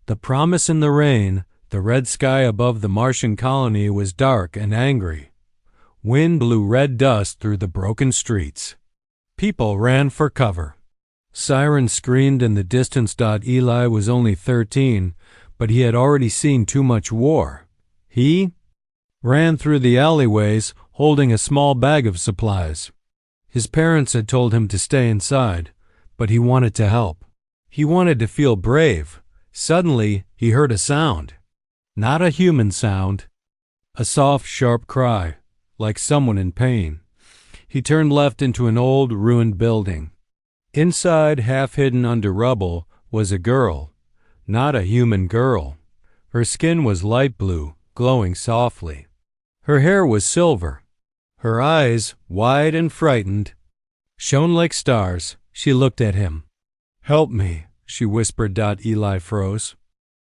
The promise in the rain, the red sky above the Martian colony was dark and angry. Wind blew red dust through the broken streets. People ran for cover. Sirens screamed in the distance. Eli was only 13, but he had already seen too much war. He ran through the alleyways, holding a small bag of supplies. His parents had told him to stay inside, but he wanted to help. He wanted to feel brave. Suddenly, he heard a sound. Not a human sound. A soft, sharp cry, like someone in pain. He turned left into an old, ruined building. Inside, half hidden under rubble, was a girl. Not a human girl. Her skin was light blue, glowing softly. Her hair was silver. Her eyes, wide and frightened, shone like stars. She looked at him. "Help me," she whispered. Eli froze.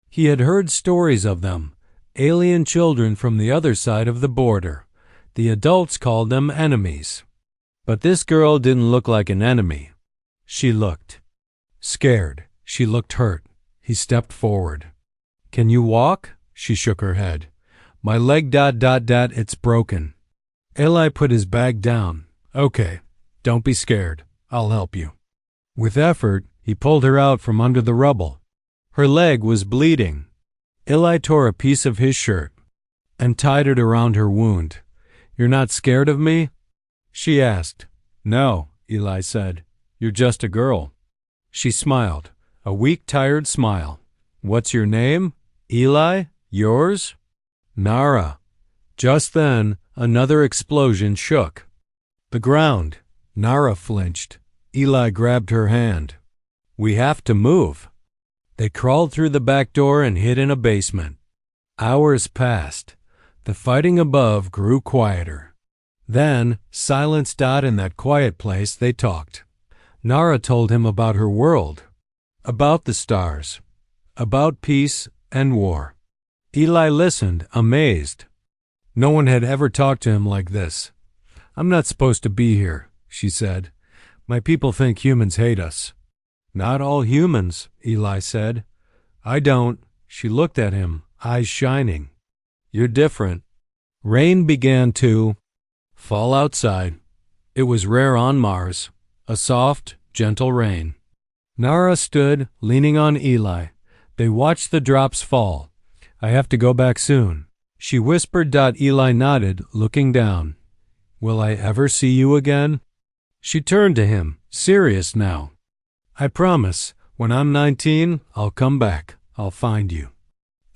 He had heard stories of them, alien children from the other side of the border. The adults called them enemies. But this girl didn't look like an enemy. She looked scared. She looked hurt. He stepped forward. "Can you walk?" She shook her head. "My leg. It's broken." Eli put his bag down. "Okay, don't be scared. I'll help you." With effort, he pulled her out from under the rubble. Her leg was bleeding. Eli tore a piece of his shirt and tied it around her wound. "You're not scared of me?" she asked. "No," Eli said. "You're just a girl." She smiled, a weak, tired smile. "What's your name?" "Eli. Yours?" "Nara." Just then, another explosion shook the ground. Nara flinched. Eli grabbed her hand. "We have to move." They crawled through the back door and hid in a basement. Hours passed. The fighting above grew quieter. Then, silence. In that quiet place, they talked. Nara told him about her world, about the stars, about peace and war. Eli listened, amazed. No one had ever talked to him like this. "I'm not supposed to be here," she said. "My people think humans hate us." "Not all humans," Eli said. "I don't." She looked at him, eyes shining. "You're different." Rain began to fall outside. It was rare on Mars, a soft, gentle rain. Nara stood, leaning on Eli. They watched the drops fall. "I have to go back soon," she whispered. Eli nodded, looking down. "Will I ever see you again?" She turned to him, serious now. "I promise, when I'm 19, I'll come back. I'll find you."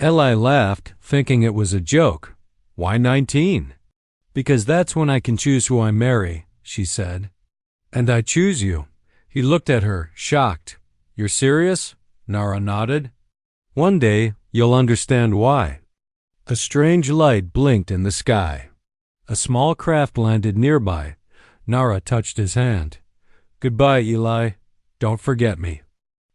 Eli laughed, thinking it was a joke. "Why 19? "Because that's when I can choose who I marry," she said. "And I choose you." He looked at her, shocked. "You're serious?" Nara nodded. "One day, you'll understand why." A strange light blinked in the sky. A small craft landed nearby. Nara touched his hand. "Goodbye, Eli. Don't forget me."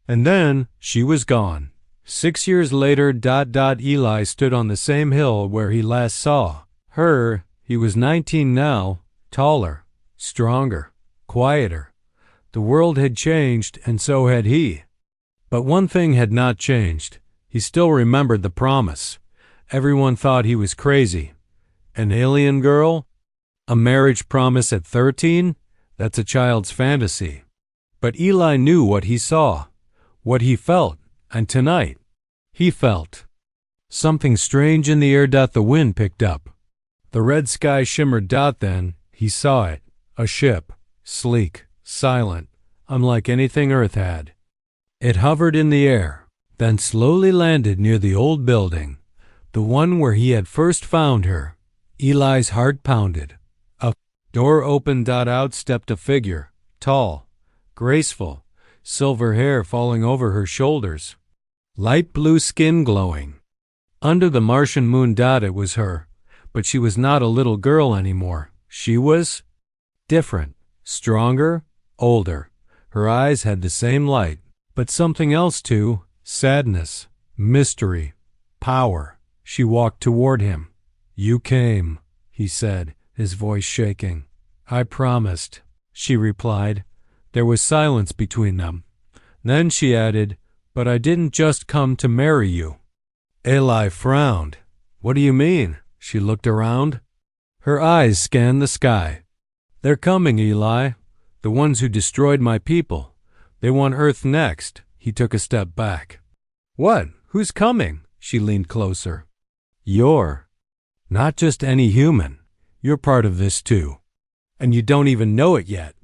And then she was gone. 6 years later. Eli stood on the same hill where he last saw her. He was 19 now, taller, stronger, quieter. The world had changed, and so had he. But one thing had not changed. He still remembered the promise. Everyone thought he was crazy. An alien girl? A marriage promise at 13? That's a child's fantasy. But Eli knew what he saw, what he felt, and tonight, he felt something strange in the air. The wind picked up. The red sky shimmered. Then he saw it, a ship, sleek, silent, unlike anything Earth had. It hovered in the air, then slowly landed near the old building, the one where he had first found her. Eli's heart pounded. A door opened. Out stepped a figure, tall, graceful, silver hair falling over her shoulders, light blue skin glowing. Under the Martian moon. It was her, but she was not a little girl anymore. She was different, stronger, older. Her eyes had the same light, but something else too, sadness, mystery, power. She walked toward him. "You came," he said, his voice shaking. "I promised," she replied. There was silence between them. Then she added, But I didn't just come to marry you. Eli frowned. What do you mean? She looked around. Her eyes scanned the sky. They're coming, Eli. The ones who destroyed my people. They want Earth next. He took a step back. What? Who's coming? She leaned closer. You're not just any human. You're part of this too. And you don't even know it yet.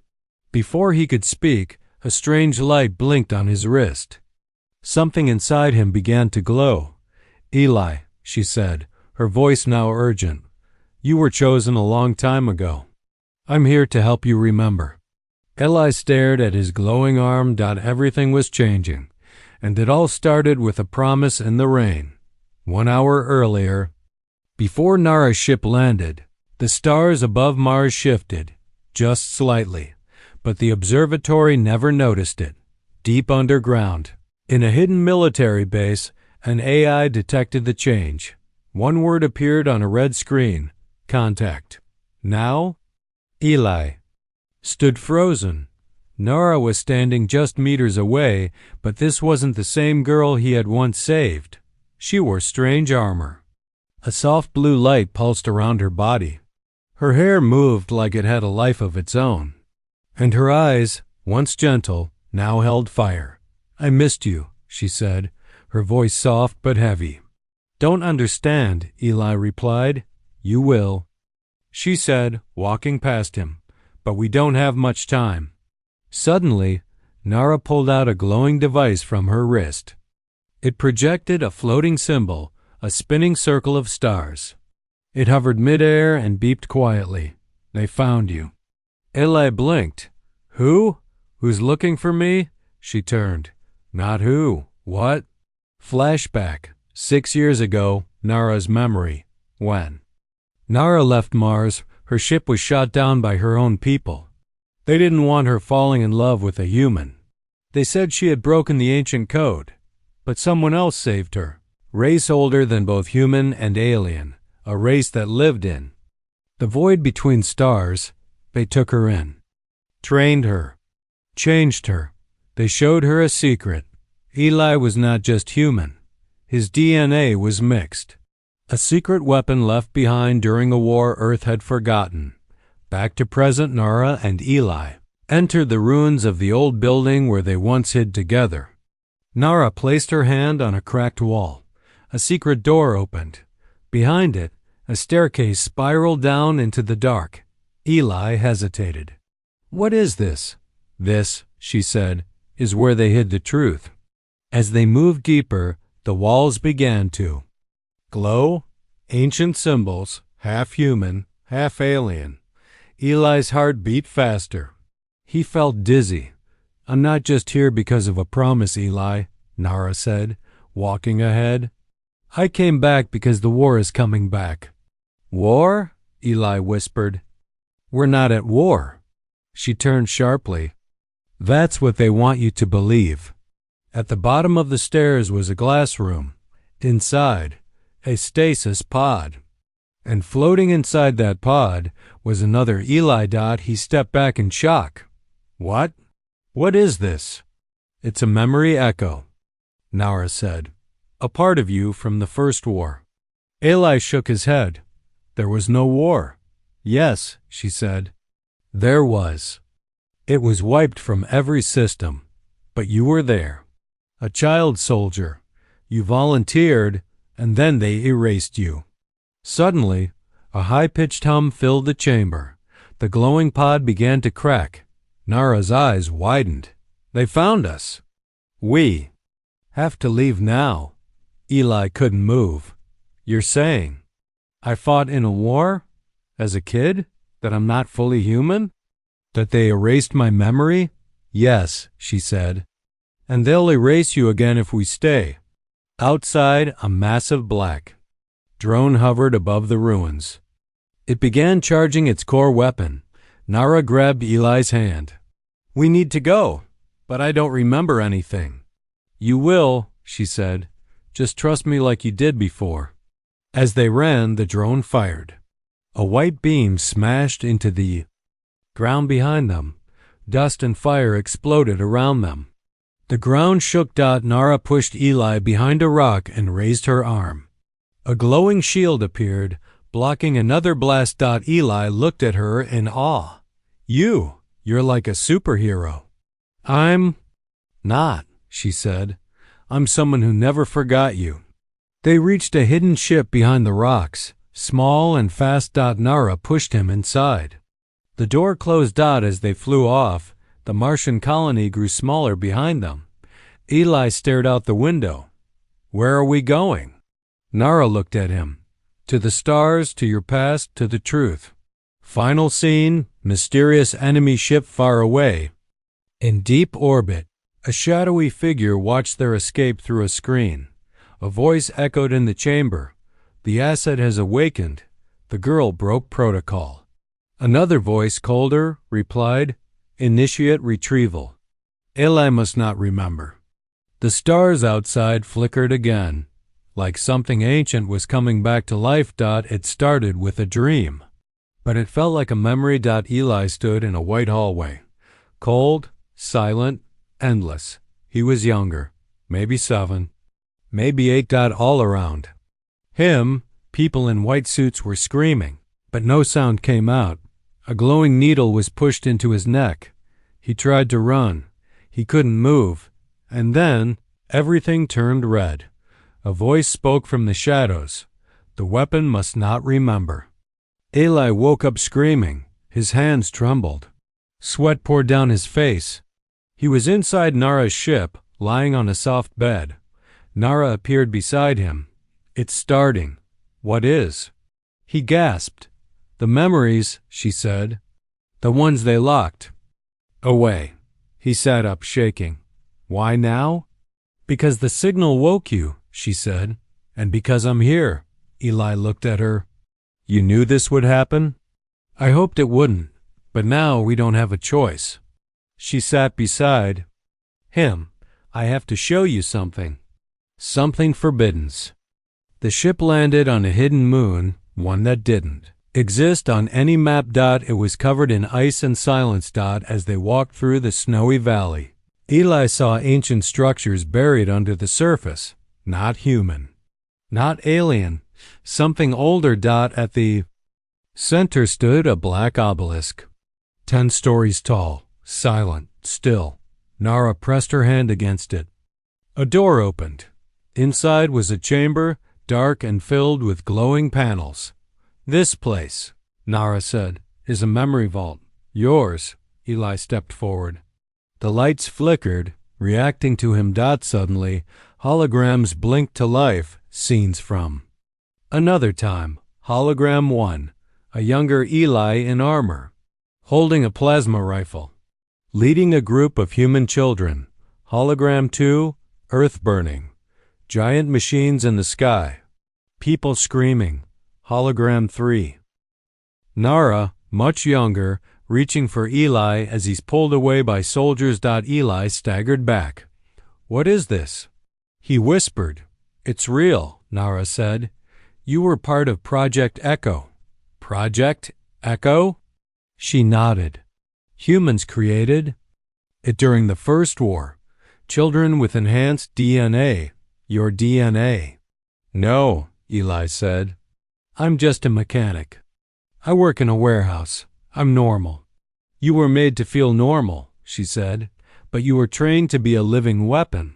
Before he could speak, a strange light blinked on his wrist. Something inside him began to glow. Eli, she said, her voice now urgent. You were chosen a long time ago. I'm here to help you remember. Eli stared at his glowing arm. Everything was changing, and it all started with a promise in the rain. 1 hour earlier, before Nara's ship landed, the stars above Mars shifted, just slightly, but the observatory never noticed it. Deep underground, in a hidden military base, an AI detected the change. One word appeared on a red screen: contact. Now, Eli stood frozen. Nara was standing just meters away, but this wasn't the same girl he had once saved. She wore strange armor. A soft blue light pulsed around her body. Her hair moved like it had a life of its own. And her eyes, once gentle, now held fire. I missed you, she said, her voice soft but heavy. Don't understand, Eli replied. You will, she said, walking past him. But we don't have much time. Suddenly, Nara pulled out a glowing device from her wrist. It projected a floating symbol, a spinning circle of stars. It hovered midair and beeped quietly. They found you. Eli blinked. Who? Who's looking for me? She turned. Not who. What? Flashback. 6 years ago, Nara's memory. When Nara left Mars, her ship was shot down by her own people. They didn't want her falling in love with a human. They said she had broken the ancient code. But someone else saved her. Race older than both human and alien. A race that lived in the void between stars. They took her in. Trained her. Changed her. They showed her a secret. Eli was not just human. His DNA was mixed. A secret weapon left behind during a war Earth had forgotten. Back to present, Nara and Eli entered the ruins of the old building where they once hid together. Nara placed her hand on a cracked wall. A secret door opened. Behind it, a staircase spiraled down into the dark. Eli hesitated. What is this? This, she said, is where they hid the truth. As they moved deeper, the walls began to glow. Ancient symbols, half human, half alien. Eli's heart beat faster. He felt dizzy. I'm not just here because of a promise, Eli, Nara said, walking ahead. I came back because the war is coming back. War? Eli whispered. We're not at war. She turned sharply. That's what they want you to believe. At the bottom of the stairs was a glass room. Inside, a stasis pod. And floating inside that pod was another Eli. He stepped back in shock. What? What is this? It's a memory echo, Nara said. A part of you from the first war. Eli shook his head. There was no war. Yes, she said. There was. It was wiped from every system. But you were there. A child soldier. You volunteered, and then they erased you. Suddenly, a high-pitched hum filled the chamber. The glowing pod began to crack. Nara's eyes widened. They found us. We have to leave now. Eli couldn't move. You're saying I fought in a war? As a kid? That I'm not fully human? That they erased my memory? Yes, she said. And they'll erase you again if we stay. Outside, a massive black drone hovered above the ruins. It began charging its core weapon. Nara grabbed Eli's hand. We need to go, but I don't remember anything. You will, she said. Just trust me like you did before. As they ran, the drone fired. A white beam smashed into the ground behind them. Dust and fire exploded around them. The ground shook. Nara pushed Eli behind a rock and raised her arm. A glowing shield appeared, blocking another blast. Eli looked at her in awe. You're like a superhero. I'm not, she said. I'm someone who never forgot you. They reached a hidden ship behind the rocks, small and fast. Nara pushed him inside. The door closed. As they flew off, the Martian colony grew smaller behind them. Eli stared out the window. Where are we going? Nara looked at him. To the stars, to your past, to the truth. Final scene, mysterious enemy ship far away. In deep orbit, a shadowy figure watched their escape through a screen. A voice echoed in the chamber. The asset has awakened. The girl broke protocol. Another voice, colder, replied, Initiate retrieval. Eli must not remember. The stars outside flickered again. Like something ancient was coming back to life. It started with a dream. But it felt like a memory. Eli stood in a white hallway. Cold, silent, endless. He was younger. Maybe 7. Maybe 8. All around him, people in white suits were screaming, but no sound came out. A glowing needle was pushed into his neck. He tried to run. He couldn't move. And then, everything turned red. A voice spoke from the shadows. The weapon must not remember. Eli woke up screaming. His hands trembled. Sweat poured down his face. He was inside Nara's ship, lying on a soft bed. Nara appeared beside him. It's starting. What is? He gasped. The memories, she said. The ones they locked away. He sat up, shaking. Why now? Because the signal woke you, she said. And because I'm here. Eli looked at her. You knew this would happen? I hoped it wouldn't, but now we don't have a choice. She sat beside him. I have to show you something. Something forbidden. The ship landed on a hidden moon, one that didn't exist on any map. It was covered in ice and silence. As they walked through the snowy valley, Eli saw ancient structures buried under the surface. Not human. Not alien. Something older. At the center stood a black obelisk. 10 stories tall, silent, still. Nara pressed her hand against it. A door opened. Inside was a chamber, dark and filled with glowing panels. This place, Nara said, is a memory vault. Yours. Eli stepped forward. The lights flickered, reacting to him. Suddenly, holograms blinked to life, scenes from another time. Hologram 1, a younger Eli in armor, holding a plasma rifle, leading a group of human children. Hologram 2, Earth burning, giant machines in the sky, people screaming. Hologram 3, Nara, much younger, reaching for Eli as he's pulled away by soldiers. Eli staggered back. What is this? He whispered. It's real, Nara said. You were part of Project Echo. Project Echo? She nodded. Humans created it during the First War. Children with enhanced DNA. Your DNA. No, Eli said. I'm just a mechanic. I work in a warehouse. I'm normal. You were made to feel normal, she said, but you were trained to be a living weapon.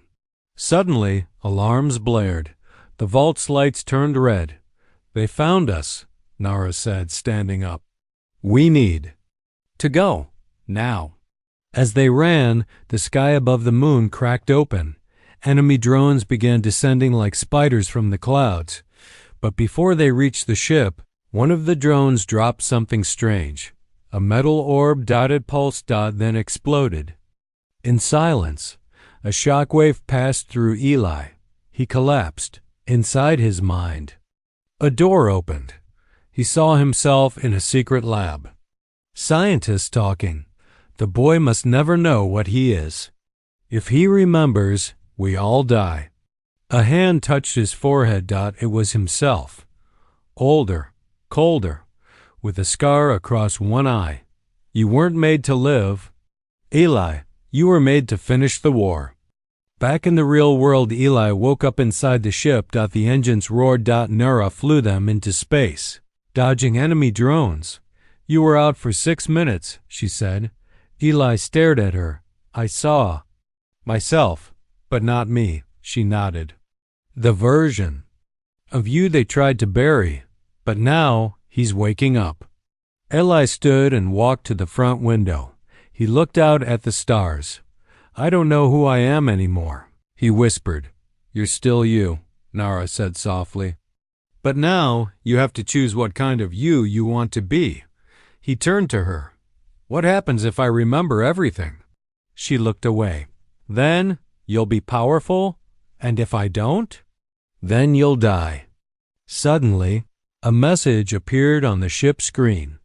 Suddenly, alarms blared. The vault's lights turned red. They found us, Nara said, standing up. We need to go, now. As they ran, the sky above the moon cracked open. Enemy drones began descending like spiders from the clouds. But before they reached the ship, one of the drones dropped something strange. A metal orb. It pulsed. Then exploded. In silence, a shockwave passed through Eli. He collapsed. Inside his mind, a door opened. He saw himself in a secret lab. Scientists talking. The boy must never know what he is. If he remembers, we all die. A hand touched his forehead. It was himself. Older, colder, with a scar across one eye. You weren't made to live. Eli, you were made to finish the war. Back in the real world, Eli woke up inside the ship. The engines roared. Nara flew them into space, dodging enemy drones. You were out for 6 minutes, she said. Eli stared at her. I saw myself, but not me, she nodded. The version of you they tried to bury, but now he's waking up. Eli stood and walked to the front window. He looked out at the stars. I don't know who I am anymore, he whispered. You're still you, Nara said softly. But now you have to choose what kind of you want to be. He turned to her. What happens if I remember everything? She looked away. Then you'll be powerful, and if I don't, then you'll die. Suddenly, a message appeared on the ship screen.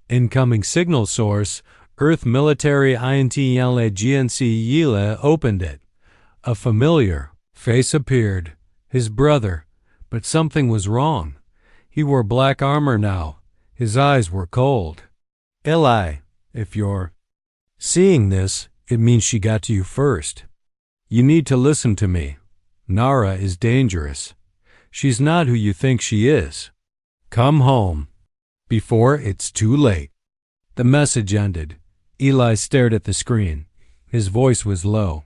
Incoming signal source, Earth Military INTLA GNC Yila opened it. A familiar face appeared. His brother. But something was wrong. He wore black armor now. His eyes were cold. Eli, if you're seeing this, it means she got to you first. You need to listen to me. Nara is dangerous. She's not who you think she is. Come home before it's too late. The message ended. Eli stared at the screen. His voice was low.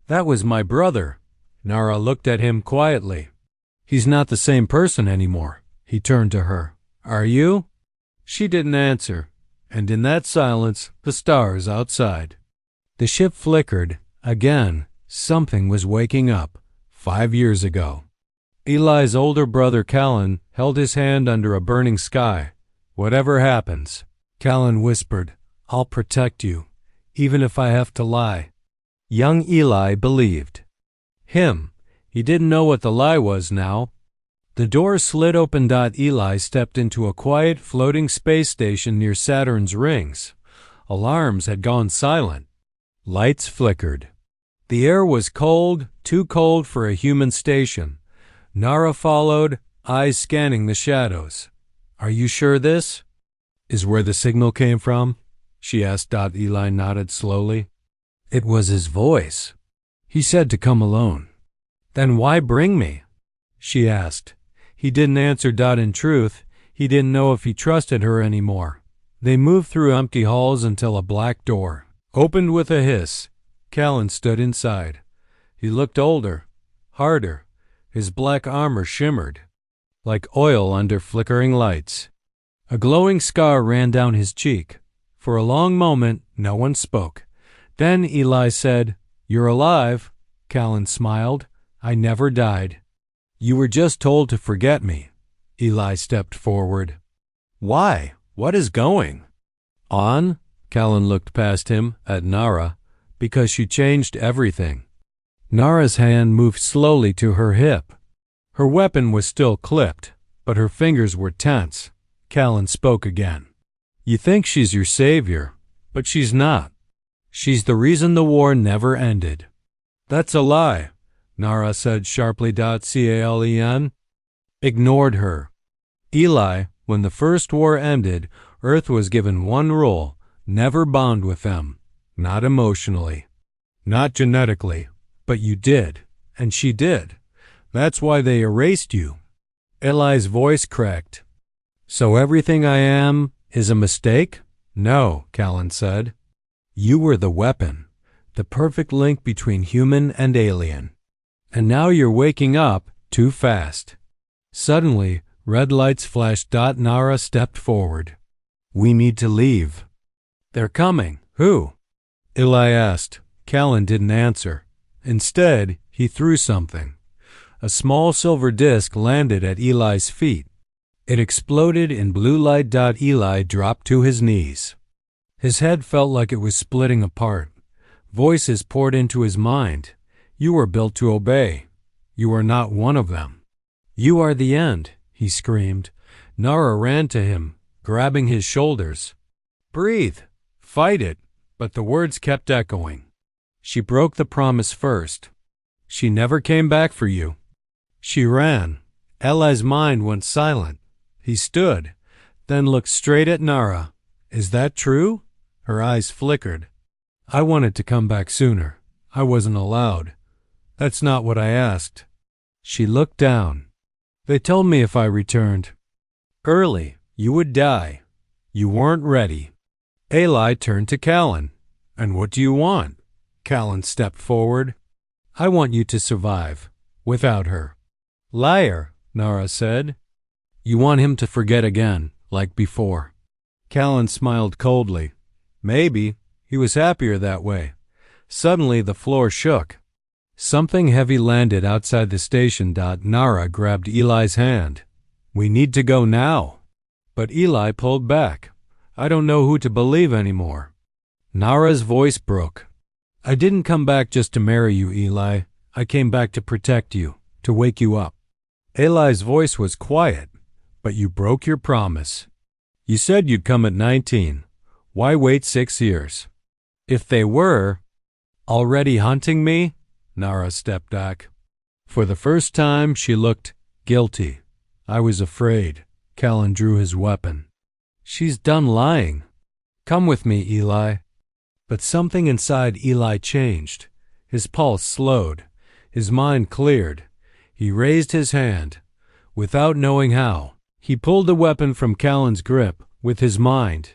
That was my brother. Nara looked at him quietly. He's not the same person anymore. He turned to her. Are you? She didn't answer, and in that silence, the stars outside. The ship flickered. Again, something was waking up. 5 years ago. Eli's older brother Callan held his hand under a burning sky. Whatever happens, Callan whispered, I'll protect you, even if I have to lie. Young Eli believed him. He didn't know what the lie was now. The door slid open. Eli stepped into a quiet, floating space station near Saturn's rings. Alarms had gone silent. Lights flickered. The air was cold, too cold for a human station. Nara followed, eyes scanning the shadows. Are you sure this is where the signal came from? She asked. Eli nodded slowly. It was his voice. He said to come alone. Then why bring me? She asked. He didn't answer. In truth, he didn't know if he trusted her anymore. They moved through empty halls until a black door opened with a hiss. Callan stood inside. He looked older, harder. His black armor shimmered like oil under flickering lights. A glowing scar ran down his cheek. For a long moment, no one spoke. Then Eli said, You're alive. Callan smiled. I never died. You were just told to forget me. Eli stepped forward. Why? What is going on? Callan looked past him at Nara. Because she changed everything. Nara's hand moved slowly to her hip. Her weapon was still clipped, but her fingers were tense. Callan spoke again. You think she's your savior, but she's not. She's the reason the war never ended. That's a lie, Nara said sharply. Callen ignored her. Eli, when the first war ended, Earth was given one rule: never bond with them. Not emotionally. Not genetically. But you did, and she did. That's why they erased you. Eli's voice cracked. So everything I am is a mistake? No, Callan said. You were the weapon, the perfect link between human and alien. And now you're waking up too fast. Suddenly, red lights flashed. Nara stepped forward. We need to leave. They're coming. Who? Eli asked. Callan didn't answer. Instead, he threw something. A small silver disc landed at Eli's feet. It exploded in blue light. Eli dropped to his knees. His head felt like it was splitting apart. Voices poured into his mind. You were built to obey. You are not one of them. You are the end, he screamed. Nara ran to him, grabbing his shoulders. Breathe. Fight it. But the words kept echoing. She broke the promise first. She never came back for you. She ran. Eli's mind went silent. He stood, then looked straight at Nara. Is that true? Her eyes flickered. I wanted to come back sooner. I wasn't allowed. That's not what I asked. She looked down. They told me if I returned early, you would die. You weren't ready. Eli turned to Callan. And what do you want? Callan stepped forward. I want you to survive. Without her. Liar, Nara said. You want him to forget again, like before. Callan smiled coldly. Maybe. He was happier that way. Suddenly the floor shook. Something heavy landed outside the station. Nara grabbed Eli's hand. We need to go now. But Eli pulled back. I don't know who to believe anymore. Nara's voice broke. I didn't come back just to marry you, Eli. I came back to protect you, to wake you up. Eli's voice was quiet, but you broke your promise. You said you'd come at 19. Why wait 6 years? If they were already hunting me, Nara stepped back. For the first time, she looked guilty. I was afraid. Callan drew his weapon. She's done lying. Come with me, Eli. But something inside Eli changed. His pulse slowed. His mind cleared. He raised his hand. Without knowing how, he pulled the weapon from Callan's grip with his mind.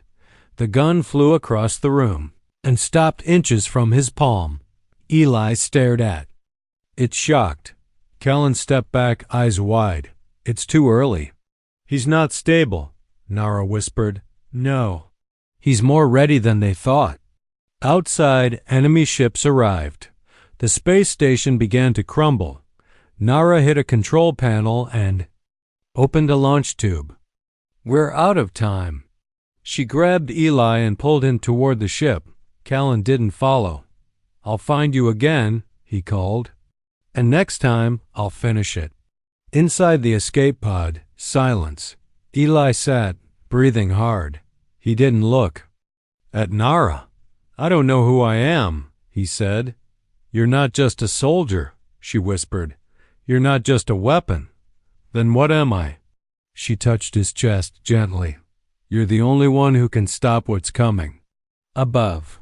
The gun flew across the room and stopped inches from his palm. Eli stared at it, shocked. Callan stepped back, eyes wide. It's too early. He's not stable, Nara whispered. No. He's more ready than they thought. Outside, enemy ships arrived. The space station began to crumble. Nara hit a control panel and opened a launch tube. We're out of time. She grabbed Eli and pulled him toward the ship. Callan didn't follow. I'll find you again, he called. And next time, I'll finish it. Inside the escape pod, silence. Eli sat, breathing hard. He didn't look at Nara. I don't know who I am, he said. You're not just a soldier, she whispered. You're not just a weapon. Then what am I? She touched his chest gently. You're the only one who can stop what's coming. Above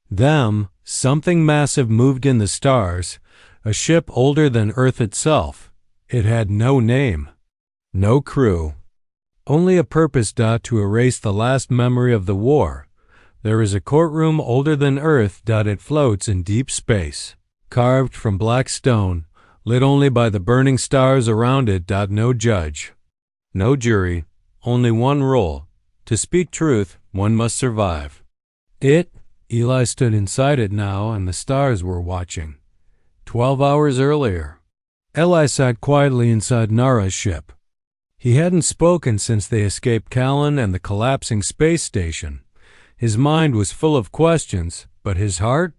them, something massive moved in the stars, a ship older than Earth itself. It had no name, no crew, only a purpose to erase the last memory of the war. There is a courtroom older than Earth. It floats in deep space, carved from black stone, lit only by the burning stars around it. No judge, no jury, only one rule. To speak truth, one must survive. Eli stood inside it now, and the stars were watching. 12 hours earlier. Eli sat quietly inside Nara's ship. He hadn't spoken since they escaped Callan and the collapsing space station. His mind was full of questions, but his heart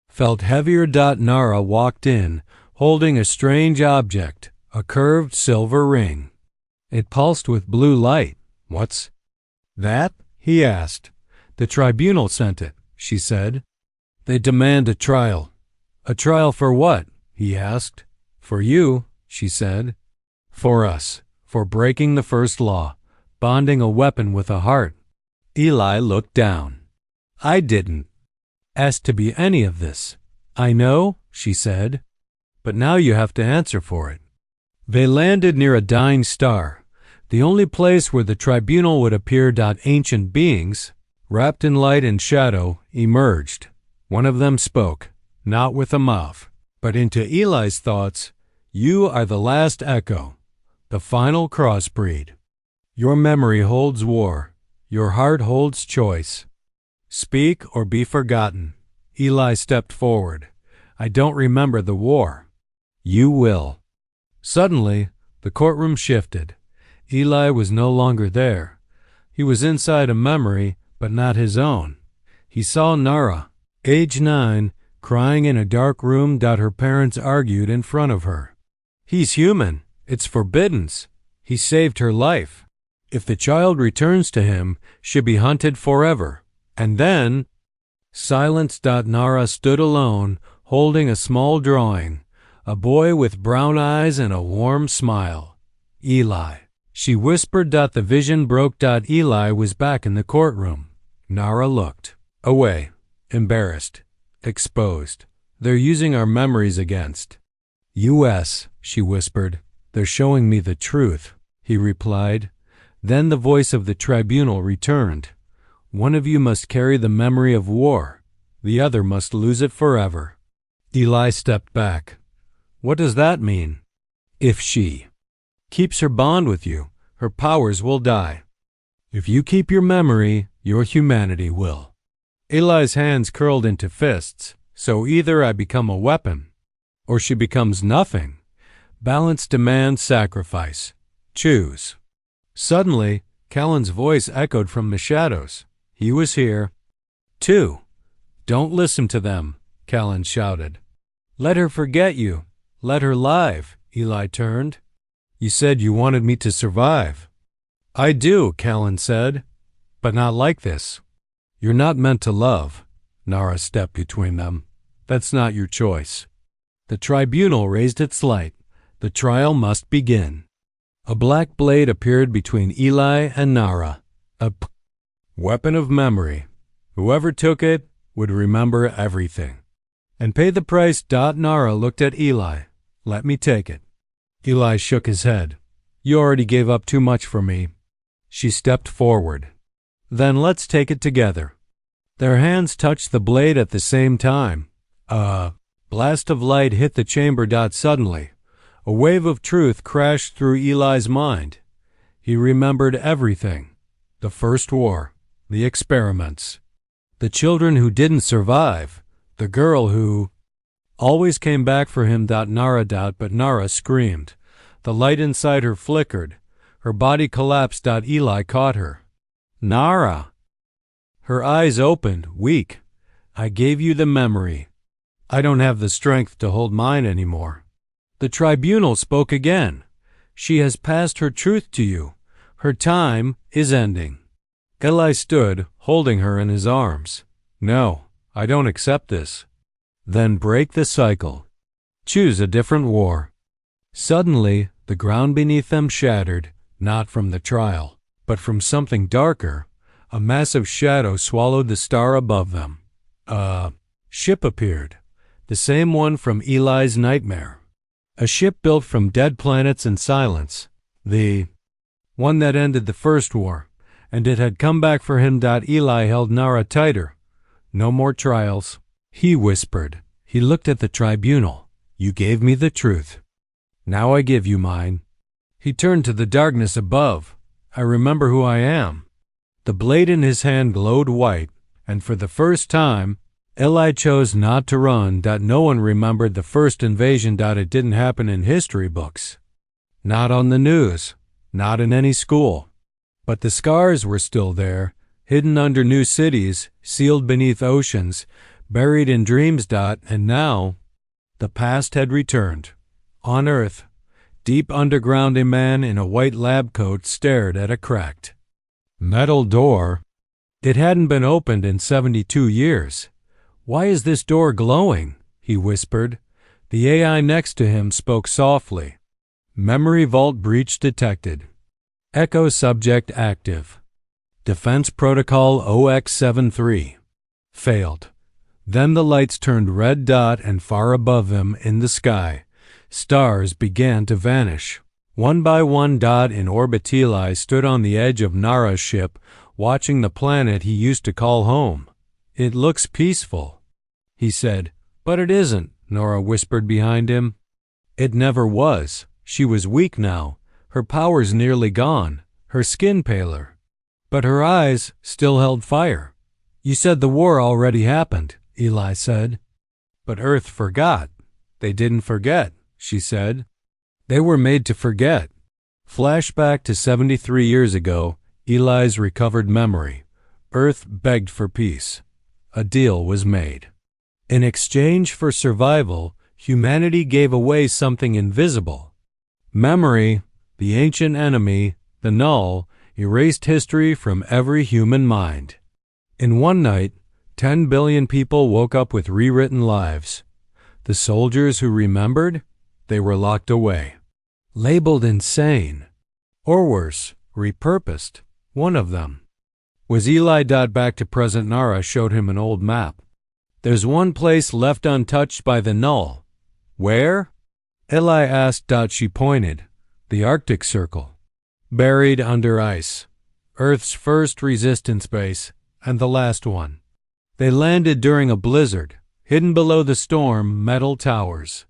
felt heavier. Nara walked in, holding a strange object, a curved silver ring. It pulsed with blue light. What's that? He asked. The tribunal sent it, she said. They demand a trial. A trial for what? He asked. For you, she said. For us, for breaking the first law, bonding a weapon with a heart. Eli looked down. I didn't ask to be any of this. I know, she said. But now you have to answer for it. They landed near a dying star, the only place where the tribunal would appear. Ancient beings, wrapped in light and shadow, emerged. One of them spoke, not with a mouth, but into Eli's thoughts. You are the last echo, the final crossbreed. Your memory holds war. Your heart holds choice. Speak or be forgotten. Eli stepped forward. I don't remember the war. You will. Suddenly, the courtroom shifted. Eli was no longer there. He was inside a memory, but not his own. He saw Nara, age 9, crying in a dark room. Her parents argued in front of her. He's human. It's forbidden. He saved her life. If the child returns to him, she'll be hunted forever. And then, silence. Nara stood alone, holding a small drawing, a boy with brown eyes and a warm smile. Eli. She whispered. The vision broke. Eli was back in the courtroom. Nara looked away, embarrassed, exposed. They're using our memories against U.S., she whispered. They're showing me the truth, he replied. Then the voice of the tribunal returned. One of you must carry the memory of war. The other must lose it forever. Eli stepped back. What does that mean? If she keeps her bond with you, her powers will die. If you keep your memory, your humanity will. Eli's hands curled into fists. So either I become a weapon, or she becomes nothing. Balance demands sacrifice. Choose. Suddenly, Callan's voice echoed from the shadows. He was here. 2. Don't listen to them, Callan shouted. Let her forget you. Let her live, Eli turned. You said you wanted me to survive. I do, Callan said, but not like this. You're not meant to love. Nara stepped between them. That's not your choice. The tribunal raised its light. The trial must begin. A black blade appeared between Eli and Nara. A weapon of memory. Whoever took it would remember everything. And pay the price. Nara looked at Eli. Let me take it. Eli shook his head. You already gave up too much for me. She stepped forward. Then let's take it together. Their hands touched the blade at the same time. A blast of light hit the chamber. Suddenly, a wave of truth crashed through Eli's mind. He remembered everything. The first war, the experiments, the children who didn't survive, the girl who always came back for him. Nara. But Nara screamed. The light inside her flickered. Her body collapsed. Eli caught her. Nara. Her eyes opened, weak. I gave you the memory. I don't have the strength to hold mine anymore. The tribunal spoke again. She has passed her truth to you. Her time is ending. Eli stood, holding her in his arms. No, I don't accept this. Then break the cycle. Choose a different war. Suddenly, the ground beneath them shattered, not from the trial, but from something darker. A massive shadow swallowed the star above them. A ship appeared, the same one from Eli's nightmare. A ship built from dead planets and silence. The one that ended the first war, and it had come back for him. Eli held Nara tighter. No more trials, he whispered. He looked at the tribunal. You gave me the truth. Now I give you mine. He turned to the darkness above. I remember who I am. The blade in his hand glowed white, and for the first time, Eli chose not to run. No one remembered the first invasion. It didn't happen in history books. Not on the news. Not in any school. But the scars were still there, hidden under new cities, sealed beneath oceans, buried in dreams. And now, the past had returned. On Earth, deep underground, a man in a white lab coat stared at a cracked metal door. It hadn't been opened in 72 years. Why is this door glowing? He whispered. The AI next to him spoke softly. Memory vault breach detected. Echo subject active. Defense protocol OX73. Failed. Then the lights turned red. And far above them in the sky, stars began to vanish. One by one. In orbit, Eli stood on the edge of Nara's ship, watching the planet he used to call home. It looks peaceful, he said. But it isn't, Nara whispered behind him. It never was. She was weak now, her powers nearly gone, her skin paler. But her eyes still held fire. You said the war already happened, Eli said. But Earth forgot. They didn't forget, she said. They were made to forget. Flashback to 73 years ago, Eli's recovered memory. Earth begged for peace. A deal was made. In exchange for survival, humanity gave away something invisible. Memory, the ancient enemy, the null, erased history from every human mind. In one night, 10 billion people woke up with rewritten lives. The soldiers who remembered, they were locked away, labeled insane, or worse, repurposed. One of them was Eli. Back to present. Nara showed him an old map. There's one place left untouched by the null. Where? Eli asked. She pointed. The Arctic Circle. Buried under ice. Earth's first resistance base, and the last one. They landed during a blizzard. Hidden below the storm, metal towers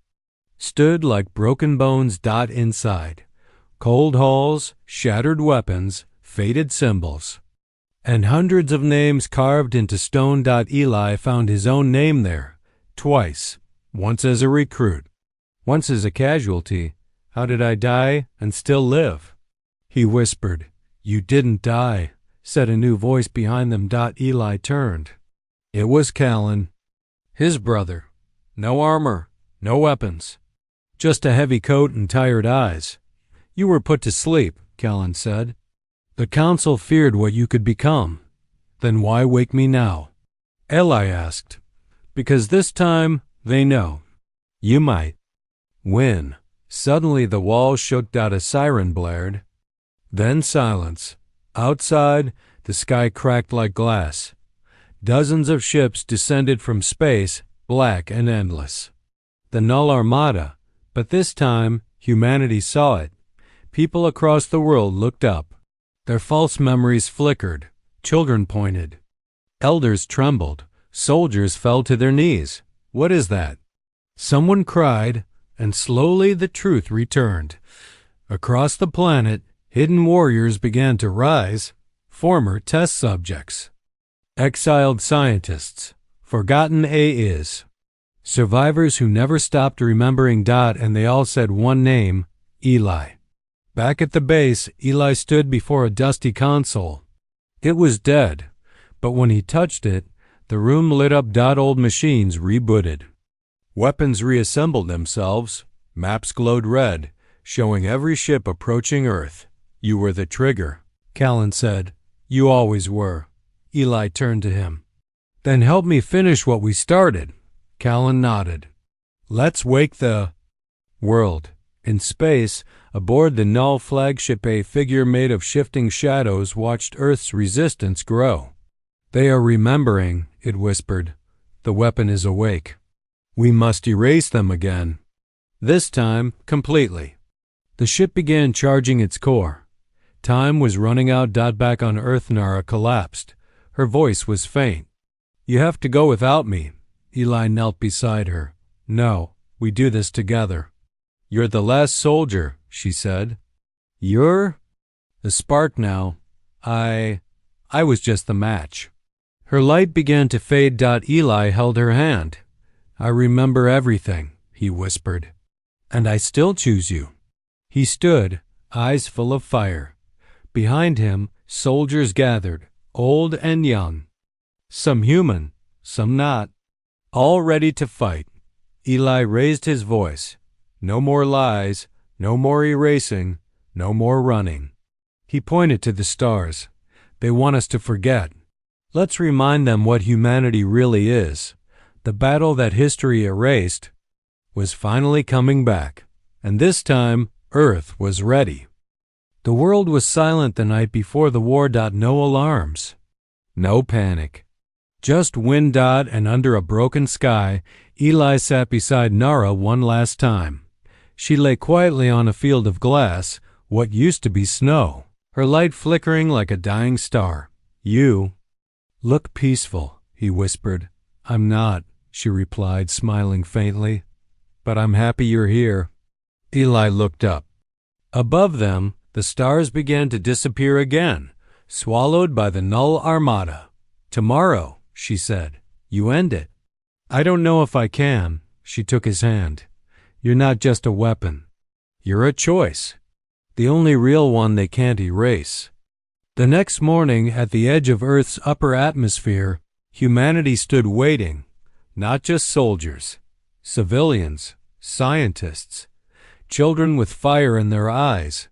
stood like broken bones. Inside. Cold halls, shattered weapons, faded symbols, and hundreds of names carved into stone. Eli found his own name there, twice, once as a recruit, once as a casualty. How did I die and still live? He whispered. You didn't die, said a new voice behind them. Eli turned. It was Callan, his brother. No armor, no weapons, just a heavy coat and tired eyes. You were put to sleep, Callan said. The council feared what you could become. Then why wake me now? Eli asked. Because this time they know. You might win. Suddenly the walls shook. A siren blared. Then silence. Outside, the sky cracked like glass. Dozens of ships descended from space, black and endless. The Null Armada, but this time humanity saw it. People across the world looked up. Their false memories flickered. Children pointed. Elders trembled. Soldiers fell to their knees. What is that? Someone cried, and slowly the truth returned. Across the planet, hidden warriors began to rise, former test subjects, exiled scientists, forgotten AIs, survivors who never stopped remembering. And they all said one name, Eli. Back at the base, Eli stood before a dusty console. It was dead, but when he touched it, the room lit up. Old machines rebooted. Weapons reassembled themselves. Maps glowed red, showing every ship approaching Earth. You were the trigger, Callan said. You always were. Eli turned to him. Then help me finish what we started. Callan nodded. Let's wake the world. In space, aboard the Null flagship, a figure made of shifting shadows watched Earth's resistance grow. They are remembering, it whispered. The weapon is awake. We must erase them again. This time, completely. The ship began charging its core. Time was running out. Back on Earth, Nara collapsed. Her voice was faint. You have to go without me. Eli knelt beside her. No, we do this together. You're the last soldier, she said. You're? The spark now. I was just the match. Her light began to fade. Eli held her hand. I remember everything, he whispered. And I still choose you. He stood, eyes full of fire. Behind him, soldiers gathered, old and young. Some human, some not. All ready to fight. Eli raised his voice. No more lies, no more erasing, no more running. He pointed to the stars. They want us to forget. Let's remind them what humanity really is. The battle that history erased was finally coming back, and this time Earth was ready. The world was silent the night before the war. No alarms, no panic. Just wind. And under a broken sky, Eli sat beside Nara one last time. She lay quietly on a field of glass, what used to be snow, her light flickering like a dying star. You look peaceful, he whispered. I'm not, she replied, smiling faintly. But I'm happy you're here. Eli looked up. Above them, the stars began to disappear again, swallowed by the Null Armada. Tomorrow, she said, you end it. I don't know if I can. She took his hand. You're not just a weapon. You're a choice. The only real one they can't erase. The next morning, at the edge of Earth's upper atmosphere, humanity stood waiting. Not just soldiers, civilians, scientists, children with fire in their eyes,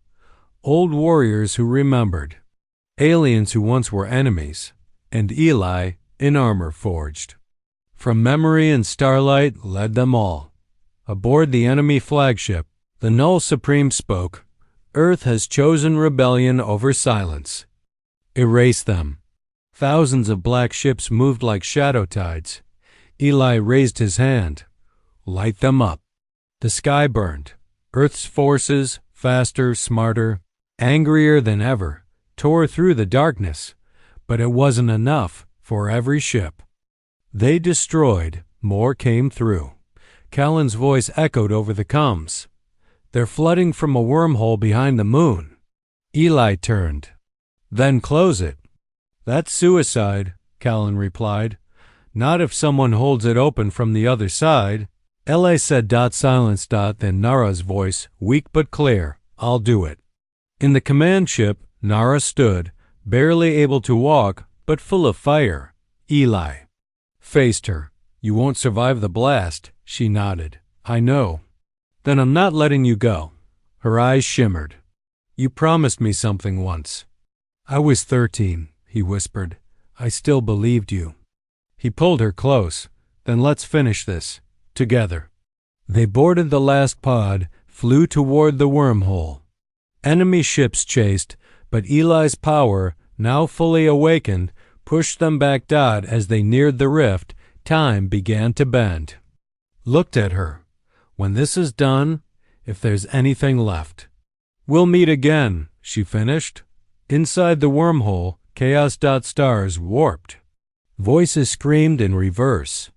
old warriors who remembered, aliens who once were enemies, and Eli in armor forged. From memory and starlight led them all. Aboard the enemy flagship, the Null Supreme spoke. Earth has chosen rebellion over silence. Erase them. Thousands of black ships moved like shadow tides. Eli raised his hand. Light them up. The sky burned. Earth's forces, faster, smarter, angrier than ever, tore through the darkness, but it wasn't enough for every ship. They destroyed, more came through. Callan's voice echoed over the comms. They're flooding from a wormhole behind the moon. Eli turned. Then close it. That's suicide, Callan replied. Not if someone holds it open from the other side. Eli said. Silence. Then Nara's voice, weak but clear. I'll do it. In the command ship, Nara stood, barely able to walk, but full of fire. Eli faced her. You won't survive the blast, she nodded. I know. Then I'm not letting you go. Her eyes shimmered. You promised me something once. I was 13, he whispered. I still believed you. He pulled her close. Then let's finish this. Together. They boarded the last pod, flew toward the wormhole. Enemy ships chased, but Eli's power, now fully awakened, pushed them back. As they neared the rift, time began to bend. Looked at her. When this is done, if there's anything left. We'll meet again, she finished. Inside the wormhole, chaos. Stars warped. Voices screamed in reverse.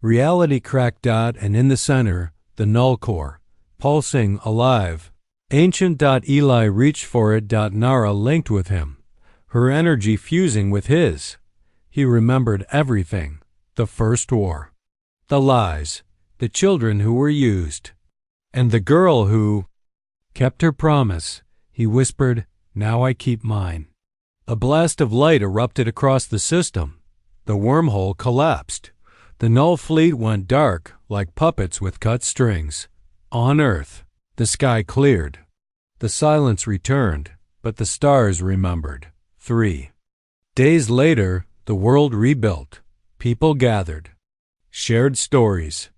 Reality cracked. And in the center, the null core, pulsing, alive. Ancient. Eli reached for it. Nara linked with him, her energy fusing with his. He remembered everything. The first war. The lies. The children who were used. And the girl who kept her promise. He whispered, now I keep mine. A blast of light erupted across the system. The wormhole collapsed. The null fleet went dark, like puppets with cut strings. On Earth, the sky cleared. The silence returned, but the stars remembered. 3 days later, the world rebuilt. People gathered, shared stories,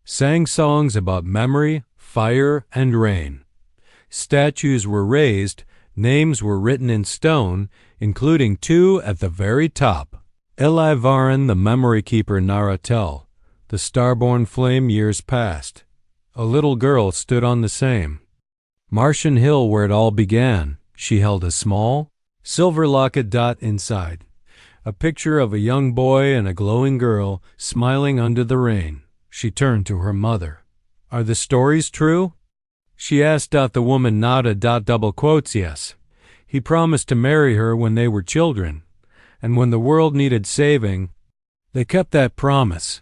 sang songs about memory, fire, and rain. Statues were raised, names were written in stone, including 2 at the very top. Eli Varan, the memory keeper. Nara Tel, the starborn flame. Years passed. A little girl stood on the same Martian hill where it all began. She held a small, silver locket. Inside, a picture of a young boy and a glowing girl smiling under the rain. She turned to her mother. Are the stories true? She asked. The woman nodded. Double quotes, yes. He promised to marry her when they were children, and when the world needed saving, they kept that promise.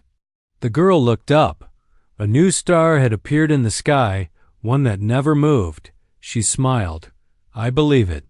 The girl looked up. A new star had appeared in the sky, one that never moved. She smiled. I believe it.